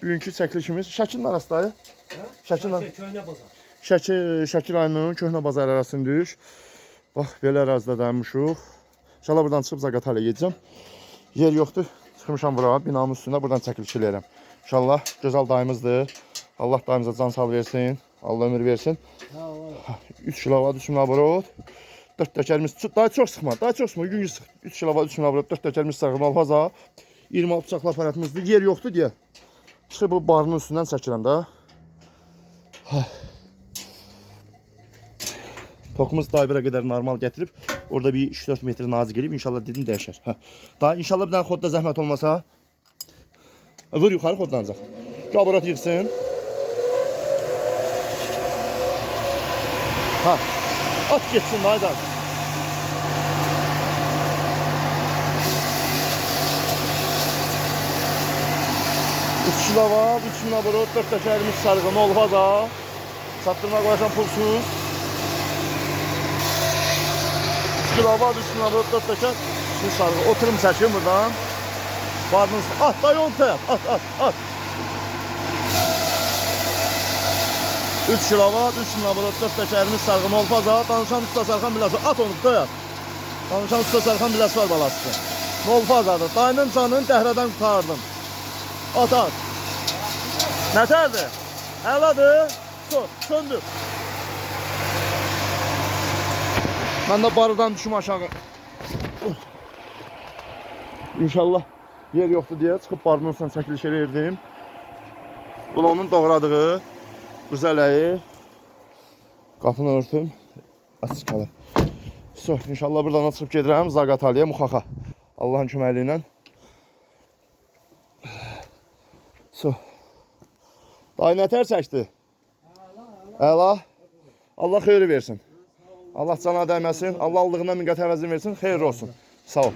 Bugünkü çəkilişimiz Şəkinin arasındayı. Şəki rayonunun Köhnə bazar arasındayıq. Bax, belə ərazidə dayanmışıq. İnşallah buradan çıxıb Zaqatalə gedəcəm. Yer yoxdur. Çıxmışam bura, binanın üstündə buradan çəkiliş eləyirəm. İnşallah gözəl dayımızdır. Allah dayımıza can sağ versin. Allah ömür versin. 3 kilovat, 3 minabrot. 4 təkərimiz, daha çox sıxma, daha çox sıxma. Gün sıx. 3 kilovat, 3 minabrot, 4 təkərimiz sağım alfaza. 26 bıçaqlı aparatımızdır. Yer yoxdur deyə. İşte bu barının üstündən çəkirəm də. Tokumuz daha bir qədər normal gətirib. Orada bir 3-4 metr nazik gelib. İnşallah dedim dəyişər. Daha inşallah bir dənə xodda zəhmət olmasa. Vur yuxarı xodlanacaq. Qabarat yıxsın. At geçsin haydan. Üç kilovat, 3 minabrot, 4 təkərimiz sarğın olmaz ha. Sattırma qoyarsan pulsuz. 3 kilovat, 3 minabrot, 4 təkər. Şimdi sarğın. Oturum çəkim buradan. Barınız. At da yol təyət. At. 3 kilovat, 3 minabrot, 4 təkərimiz sarğın olmaz ha. Danışan usta sarxan biləsi. At onu təyət. Danışan usta sarxan biləsi var balası. Ne olmaz adı. Dayının canını dəhrədən qurtardım. At. Nətərdir? Əladır. Söndür. Mən də barıdan düşüm aşağı. İnşallah yer yoxdur deyə çıxıb barının üstündən çəkiliş eləyirdim. Bu da onun doğradığı quzələyi. Qapını örtüm. Açıq qalır. İnşallah buradan çıxıb gedirəm Zaqatalıya, Muxaxa. Allahın köməkliyi ilə. Dayı nətər çəkdi? Əla. Allah xeyri versin. Allah cana dəyməsin. Allah aldığından minqət əvəzini versin. Xeyir olsun. Sağ ol.